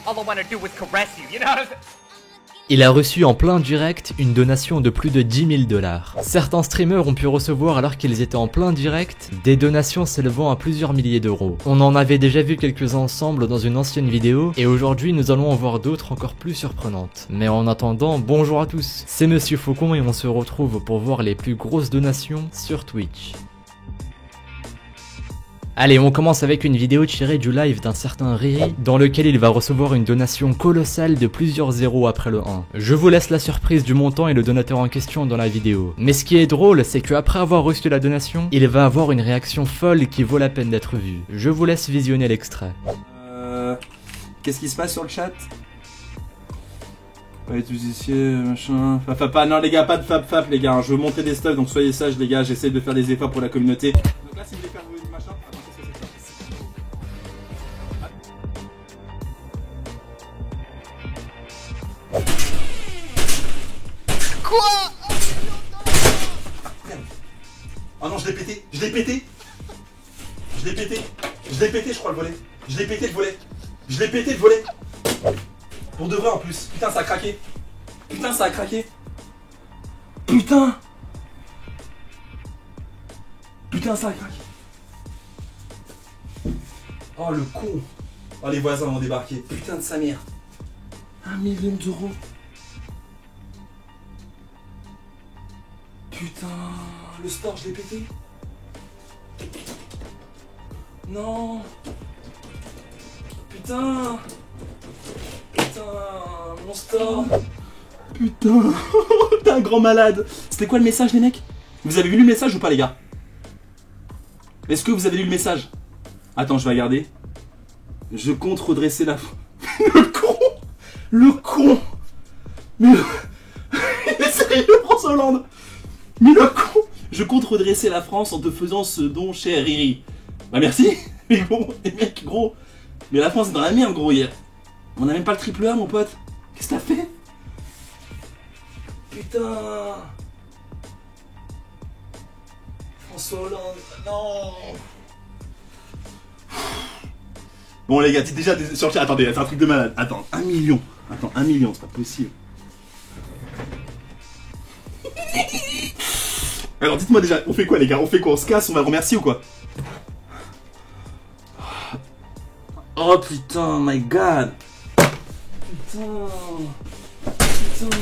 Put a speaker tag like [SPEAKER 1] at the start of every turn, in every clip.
[SPEAKER 1] all I wanna do was caress you, you know?
[SPEAKER 2] Il a reçu en plein direct une donation de plus de 10 000 $. Certains streamers ont pu recevoir alors qu'ils étaient en plein direct des donations s'élevant à plusieurs milliers d'euros. On en avait déjà vu quelques-uns ensemble dans une ancienne vidéo et aujourd'hui nous allons en voir d'autres encore plus surprenantes. Mais en attendant, bonjour à tous, c'est Monsieur Faucon et on se retrouve pour voir les plus grosses donations sur Twitch. Allez, on commence avec une vidéo tirée du live d'un certain Riri, dans lequel il va recevoir une donation colossale de plusieurs zéros après le 1. Je vous laisse la surprise du montant et le donateur en question dans la vidéo. Mais ce qui est drôle, c'est qu'après avoir reçu la donation, il va avoir une réaction folle qui vaut la peine d'être vue. Je vous laisse visionner l'extrait.
[SPEAKER 3] Qu'est-ce qui se passe sur le chat? Ouais, tous ici, machin... Fap, non les gars, pas de fap les gars, je veux montrer des stuff, donc soyez sages les gars, j'essaie de faire des efforts pour la communauté. Donc là, si vous voulez faire vos machins... Quoi? Oh non, je l'ai pété, je crois le volet. Je l'ai pété le volet. Pour de vrai en plus. Putain, ça a craqué. Putain. Putain, ça a craqué. Oh le con. Oh les voisins vont débarquer. Putain de sa mère. 1 million d'euros. Putain, le store je l'ai pété. Non. Putain, mon store. Putain, t'es un grand malade. C'était quoi le message les mecs? Vous avez vu le message ou pas les gars? Est-ce que vous avez lu le message? Attends, je vais regarder. Je compte redresser la... Le con. Mais sérieux, François Hollande. Mais le con. Je compte redresser la France en te faisant ce don, cher Riri. Bah merci. Mais bon, les mecs, gros. Mais la France est dans la merde, gros, hier. On a même pas le triple A, mon pote. Qu'est-ce que t'as fait? Putain. François Hollande, non. Bon les gars, déjà sur le chat, attendez, c'est un truc de malade. Attends, 1 million. Attends, 1 million, c'est pas possible. Alors dites-moi déjà, on fait quoi les gars? On fait quoi? On se casse? On va le remercier ou quoi? Oh putain, my god. Putain,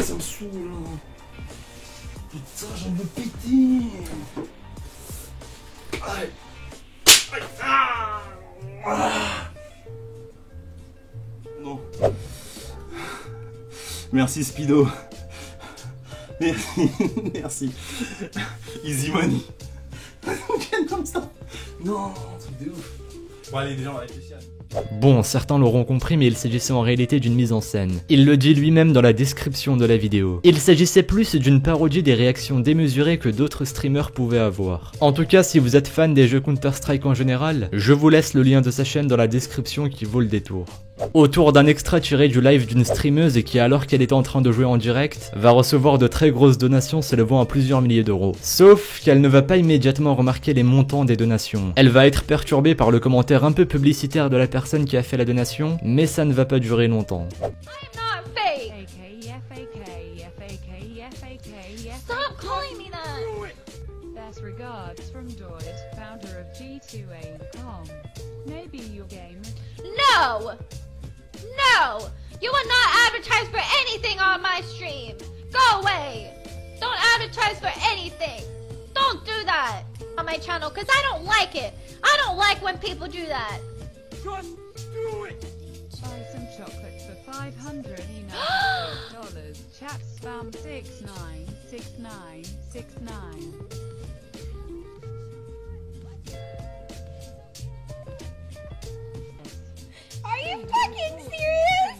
[SPEAKER 3] ça me saoule. Putain, j'en veux péter. Aïe. Non. Merci Speedo. Merci. Easy money. Comme ça. Non, truc de ouf. Bon allez, déjà on va réfléchir.
[SPEAKER 2] Bon, certains l'auront compris, mais il s'agissait en réalité d'une mise en scène. Il le dit lui-même dans la description de la vidéo. Il s'agissait plus d'une parodie des réactions démesurées que d'autres streamers pouvaient avoir. En tout cas, si vous êtes fan des jeux Counter-Strike en général, je vous laisse le lien de sa chaîne dans la description qui vaut le détour. Autour d'un extrait tiré du live d'une streameuse qui, alors qu'elle était en train de jouer en direct, va recevoir de très grosses donations s'élevant à plusieurs milliers d'euros. Sauf qu'elle ne va pas immédiatement remarquer les montants des donations. Elle va être perturbée par le commentaire un peu publicitaire de la personne qui a fait la donation, mais ça ne va pas durer longtemps.
[SPEAKER 4] Stop calling me that! Best regards from Doyd, founder of G2A.com. Maybe your game...
[SPEAKER 5] No! No! You will not advertise for anything on my stream! Go away! Don't advertise for anything! Don't do that on my channel, because I don't like it! I don't like when people do that!
[SPEAKER 3] Just do it!
[SPEAKER 4] Buy some chocolate for $500 United States. Chat spam 696969.
[SPEAKER 5] Are you fucking serious?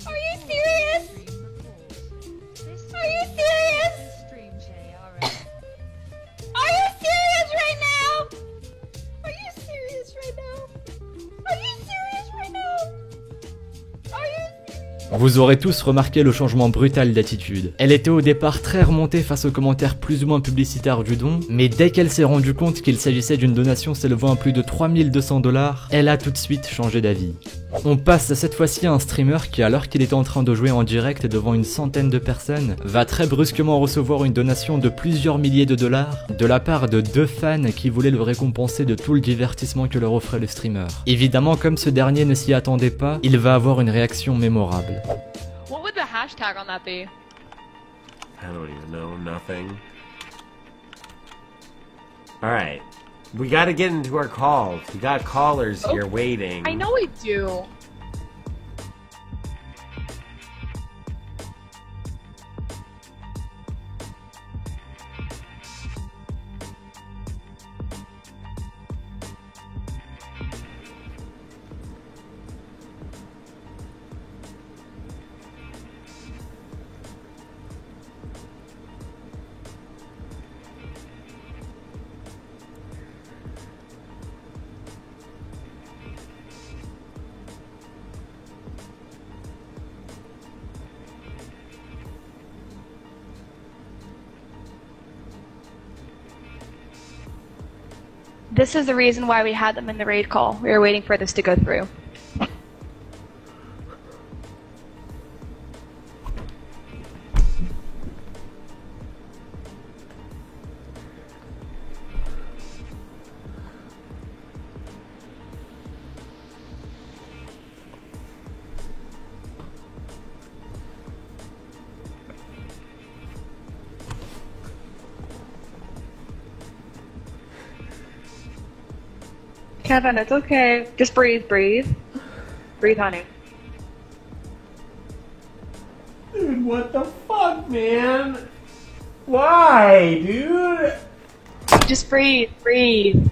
[SPEAKER 5] Are you serious? Are you serious? Are you serious right now? Are you serious right now? Are you serious right now? Are you...
[SPEAKER 2] Vous aurez tous remarqué le changement brutal d'attitude. Elle était au départ très remontée face aux commentaires plus ou moins publicitaires du don, mais dès qu'elle s'est rendue compte qu'il s'agissait d'une donation s'élevant à plus de 3200 $, elle a tout de suite changé d'avis. On passe cette fois-ci à un streamer qui, alors qu'il était en train de jouer en direct devant une centaine de personnes, va très brusquement recevoir une donation de plusieurs milliers de dollars de la part de 2 fans qui voulaient le récompenser de tout le divertissement que leur offrait le streamer. Évidemment, comme ce dernier ne s'y attendait pas, il va avoir une réaction mémorable.
[SPEAKER 6] What would the hashtag on that be?
[SPEAKER 7] I don't even know. Nothing. Alright. We gotta get into our calls. We got callers here waiting.
[SPEAKER 6] I know we do. This is the reason why we had them in the raid call. We were waiting for this to go through. Kevin, it's okay. Just breathe, breathe. Breathe, honey.
[SPEAKER 7] Dude, what the fuck, man? Why, dude?
[SPEAKER 6] Just breathe, breathe.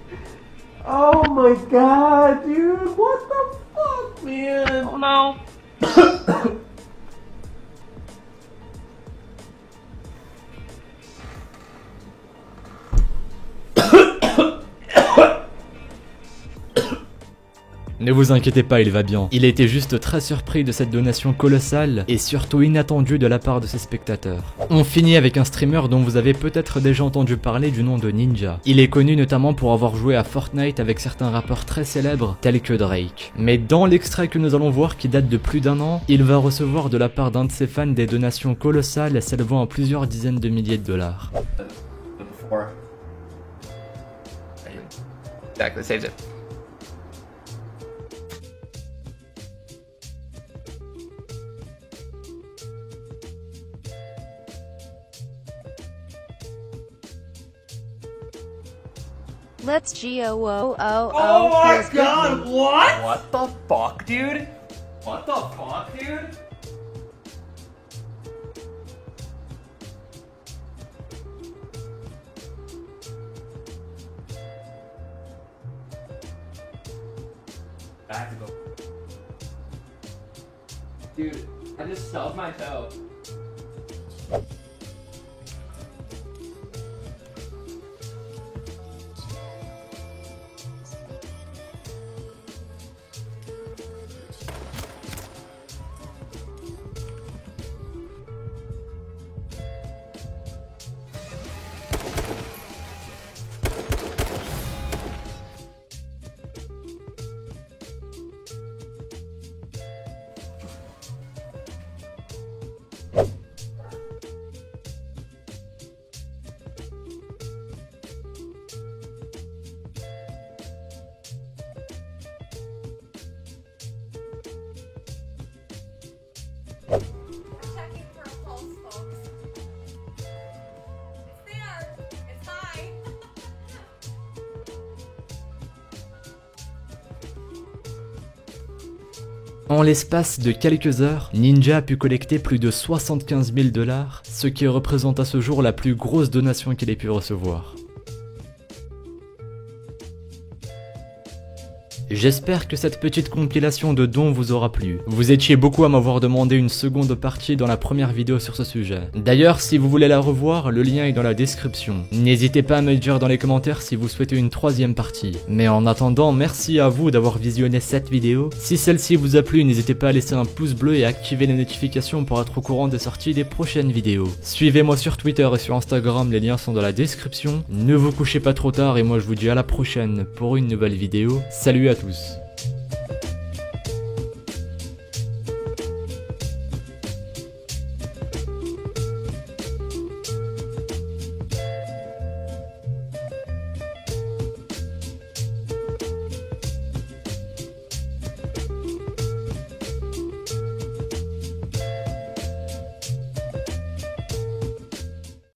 [SPEAKER 7] Oh my god, dude. What the fuck, man?
[SPEAKER 6] Oh no.
[SPEAKER 2] Ne vous inquiétez pas, il va bien. Il était juste très surpris de cette donation colossale et surtout inattendue de la part de ses spectateurs. On finit avec un streamer dont vous avez peut-être déjà entendu parler du nom de Ninja. Il est connu notamment pour avoir joué à Fortnite avec certains rappeurs très célèbres tels que Drake. Mais dans l'extrait que nous allons voir qui date de plus d'1 an, il va recevoir de la part d'un de ses fans des donations colossales s'élevant à plusieurs dizaines de milliers de dollars.
[SPEAKER 1] Exactly, saves it.
[SPEAKER 5] Let's go.
[SPEAKER 1] Oh my god, what? What the fuck, dude? What the fuck, dude? I have to go. Dude, I just stubbed my toe.
[SPEAKER 8] Checking for a pulse, folks. It's there. It's high.
[SPEAKER 2] En l'espace de quelques heures, Ninja a pu collecter plus de 75 000 dollars, ce qui représente à ce jour la plus grosse donation qu'il ait pu recevoir. J'espère que cette petite compilation de dons vous aura plu. Vous étiez beaucoup à m'avoir demandé une seconde partie dans la première vidéo sur ce sujet. D'ailleurs, si vous voulez la revoir, le lien est dans la description. N'hésitez pas à me dire dans les commentaires si vous souhaitez une 3e partie. Mais en attendant, merci à vous d'avoir visionné cette vidéo. Si celle-ci vous a plu, n'hésitez pas à laisser un pouce bleu et à activer les notifications pour être au courant des sorties des prochaines vidéos. Suivez-moi sur Twitter et sur Instagram, les liens sont dans la description. Ne vous couchez pas trop tard et moi je vous dis à la prochaine pour une nouvelle vidéo. Salut à tous.